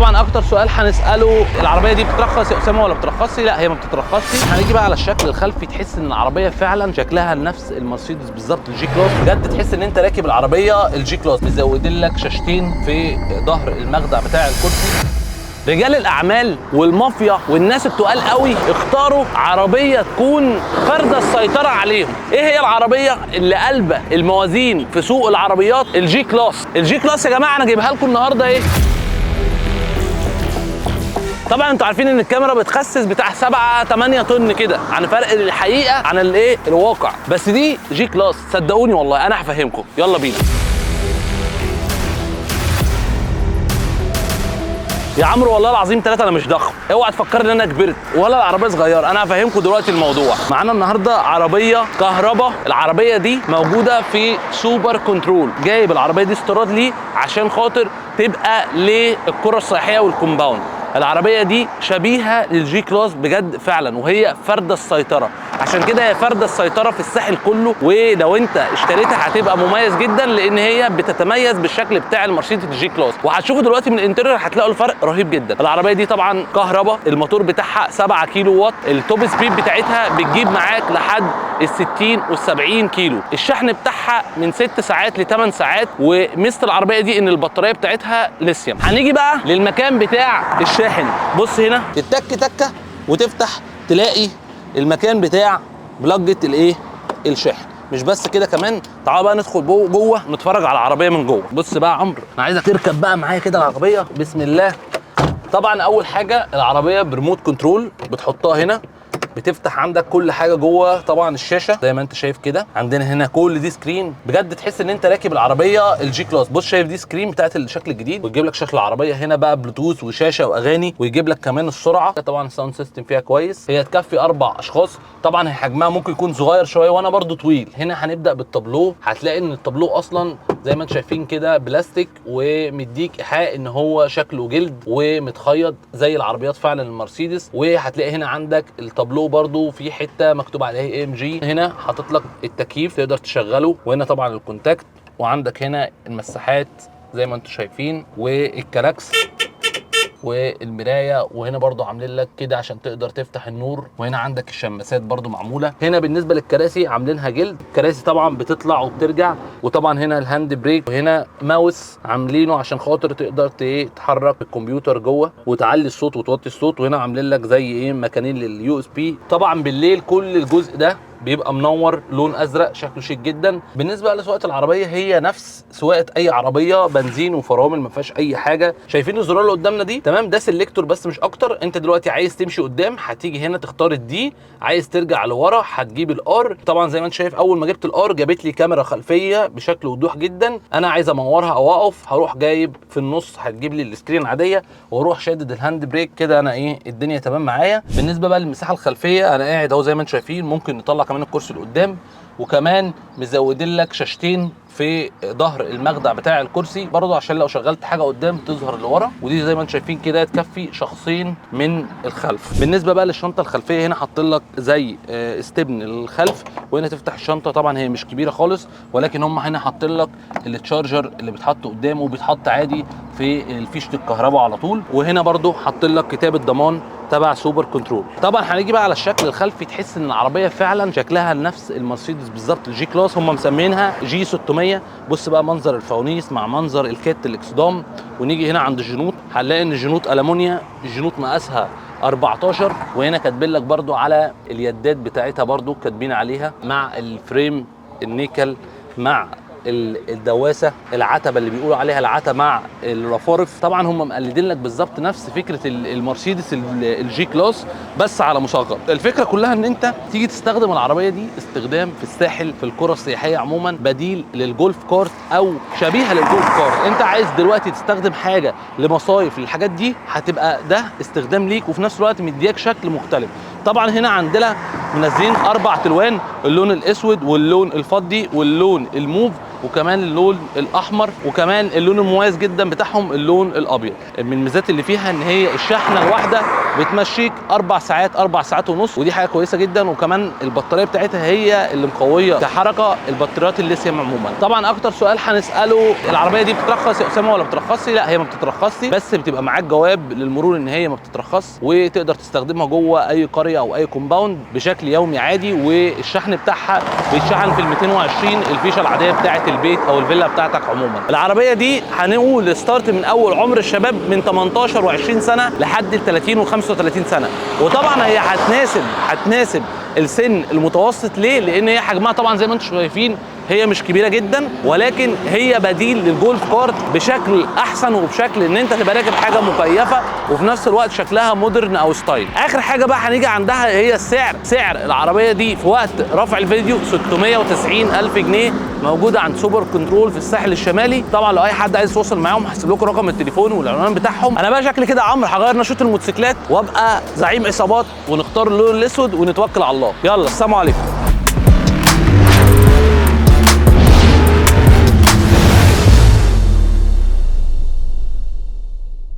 طبعا اكتر سؤال هنساله، العربيه دي بتترخص يا اسامه ولا بترخصش؟ لا هي ما بتترخصش. هنيجي بقى على الشكل الخلفي، تحس ان العربيه فعلا شكلها نفس المرسيدس بالظبط، الجي كلاس. بجد تحس ان انت راكب العربيه الجي كلاس. مزودين لك شاشتين في ظهر المخدع بتاع الكرسي. رجال الاعمال والمافيا والناس التقال قوي اختاروا عربيه تكون فارده السيطره عليهم. ايه هي العربيه اللي قلبه الموازين في سوق العربيات؟ الجي كلاس. الجي كلاس يا جماعه انا جايبها لكم النهارده ايه. طبعا انتوا عارفين ان الكاميرا بتخسس بتاع 7-8 طن كده، عن فرق الحقيقه عن الايه الواقع. بس دي جي كلاس، صدقوني والله انا هفهمكم. يلا بينا. يا عمرو والله العظيم 3 انا مش ضخم، اوعى تفكر ان انا كبرت ولا العربيه صغيره. انا هفهمكم دلوقتي الموضوع. معانا النهارده عربيه كهرباء. العربيه دي موجوده في سوبر كنترول. جايب العربيه دي استيراد ليه عشان خاطر تبقى للقرى السياحيه والكومباوند. العربيه دي شبيهه للجي كلاس بجد فعلا، وهي فارده السيطره. عشان كده هي فارده السيطره في الساحل كله، ولو انت اشتريتها هتبقى مميز جدا لان هي بتتميز بالشكل بتاع المرسيدس الجي كلاس. وهتشوفوا دلوقتي من الانتيريور هتلاقوا الفرق رهيب جدا. العربيه دي طبعا كهرباء، الموتور بتاعها 7 كيلو واط، التوب سبيد بتاعتها بتجيب معاك لحد ال60 وال70 كيلو. الشحن بتاعها من 6 ساعات ل 8 ساعات. وميزه العربيه دي ان البطاريه بتاعتها ليثيوم. هنيجي بقى للمكان بتاع الشاحن. بص هنا تتك تكه وتفتح تلاقي المكان بتاع بلجة الايه الشاحن. مش بس كده كمان، تعالوا بقى ندخل جوه نتفرج على العربيه من جوه. بص بقى يا عمرو، انا عايزك تركب بقى معايا كده العربيه. بسم الله. طبعا اول حاجه العربيه بريموت كنترول، بتحطها هنا بتفتح عندك كل حاجه جوه. طبعا الشاشه زي ما انت شايف كده، عندنا هنا كل دي سكرين. بجد تحس ان انت راكب العربيه الجي كلاس. بص شايف دي سكرين بتاعت الشكل الجديد، ويجيب لك شكل العربيه هنا بقى بلوتوث وشاشه واغاني، ويجيب لك كمان السرعه. طبعا الساوند سيستم فيها كويس. هي تكفي 4 اشخاص. طبعا هي حجمها ممكن يكون صغير شويه وانا برده طويل. هنا هنبدا بالتابلو. هتلاقي ان التابلو اصلا زي ما انتم شايفين كده بلاستيك، ومديك ايحاء ان هو شكله جلد ومتخيط زي العربيات فعلا المرسيدس. وهتلاقي هنا عندك التابلو برده في حته مكتوب عليها AMG. هنا حاطط لك التكييف تقدر تشغله، وهنا طبعا الكونتاكت، وعندك هنا المساحات زي ما انتم شايفين، والكلاكس والمرايه. وهنا برضو عاملين لك كده عشان تقدر تفتح النور. وهنا عندك الشماسات برضو معموله. هنا بالنسبه للكراسي عاملينها جلد. الكراسي طبعا بتطلع وبترجع. وطبعا هنا الهاند بريك، وهنا ماوس عاملينه عشان خاطر تقدر تتحرك الكمبيوتر جوه وتعلي الصوت وتوطي الصوت. وهنا عاملين لك زي ايه مكانين لليو اس بي. طبعا بالليل كل الجزء ده بيبقى منور لون ازرق، شكله شيك جدا. بالنسبه لسواقه العربيه هي نفس سواقه اي عربيه بنزين وفرامل، ما فيهاش اي حاجه. شايفين الزرار اللي قدامنا دي؟ تمام، ده سيلكتور بس مش اكتر. انت دلوقتي عايز تمشي قدام هتيجي هنا تختار الدي، عايز ترجع لورا هتجيب الار. طبعا زي ما انت شايف اول ما جبت الار جابت لي كاميرا خلفيه بشكل وضوح جدا. انا عايز امورها او اقف، هروح جايب في النص هتجيب لي السكرين عاديه، واروح شادد الهاند بريك كده. انا ايه الدنيا تمام معايا. بالنسبه بقى للمساحه الخلفيه، انا قاعد اهو زي ما انتم شايفين. ممكن نطلع كمان الكرسي لقدام، وكمان مزودين لك شاشتين في ظهر المخدع بتاع الكرسي برضه عشان لو شغلت حاجه قدام تظهر لورا. ودي زي ما انتم شايفين كده تكفي شخصين من الخلف. بالنسبه بقى للشنطه الخلفيه، هنا حاطين لك زي استبن الخلف، وهنا تفتح الشنطه. طبعا هي مش كبيره خالص، ولكن هم هنا حاطين لك التشارجر اللي بيتحط قدامه وبيتحط عادي في فيشه الكهرباء على طول. وهنا برضه حاطين لك كتاب الضمان تبع سوبر كنترول. طبعا هنيجي بقى على الشكل الخلفي، تحس ان العربيه فعلا شكلها نفس المرسيدس بالظبط الجي كلاس. هم مسمينها جي 600. بص بقى منظر الفوانيس مع منظر الكيت الاكسدام. ونيجي هنا عند الجنوط، هنلاقي ان الجنوط المونيا، الجنوط مقاسها 14. وهنا كاتبين لك برضو على اليدات بتاعتها، برضو كاتبين عليها مع الفريم النيكل مع الدواسه، العتبه اللي بيقولوا عليها العتبه مع الرفارف. طبعا هم مقلدين لك بالظبط نفس فكره المرسيدس الجي كلاس بس على مصغر. الفكره كلها ان انت تيجي تستخدم العربيه دي استخدام في الساحل، في القرى السياحيه عموما، بديل للجولف كارت او شبيهه للجولف كارت. انت عايز دلوقتي تستخدم حاجه لمصايف للحاجات دي، هتبقى ده استخدام ليك، وفي نفس الوقت مدياك شكل مختلف. طبعا هنا عندنا منزلين 4 الوان، اللون الاسود واللون الفضي واللون الموف. وكمان اللون الاحمر، وكمان اللون المميز جدا بتاعهم اللون الابيض. من الميزات اللي فيها ان هي الشحنه الواحده بتمشيك 4 ساعات 4 ساعات ونص، ودي حاجه كويسه جدا. وكمان البطاريه بتاعتها هي اللي مقويه كحركه البطاريات الليثيوم عموما. طبعا اكتر سؤال هنساله، العربيه دي بتترخص يا اسامه ولا بترخصش؟ لا، هي ما بتترخصش، بس بتبقى معاك جواب للمرور ان هي ما بتترخص، وتقدر تستخدمها جوه اي قريه او اي كومباوند بشكل يومي عادي. والشحن بتاعها بيتشحن في ال 220 الفيشه العاديه بتاعه البيت او الفيلا بتاعتك عموما. العربيه دي هنقول ستارت من اول عمر الشباب من 18 و20 سنه لحد ال 30 و35 سنه. وطبعا هي هتناسب السن المتوسط. ليه؟ لان هي حجمها طبعا زي ما انتم شايفين هي مش كبيره جدا، ولكن هي بديل للجولف كارت بشكل احسن، وبشكل ان انت تبقى راكب حاجه مكيفه وفي نفس الوقت شكلها مودرن او ستايل. اخر حاجه بقى هنيجي عندها هي السعر. سعر العربيه دي في وقت رفع الفيديو 690,000 جنيه، موجوده عند سوبر كنترول في الساحل الشمالي. طبعا لو اي حد عايز يتواصل معاهم هسيب لكم رقم التليفون والعنوان بتاعهم. انا بقى شكلي كده عمرو هغير نشاط الموتوسيكلات وابقى زعيم عصابات، ونختار اللون الاسود ونتوكل على الله. يلا السلام عليكم.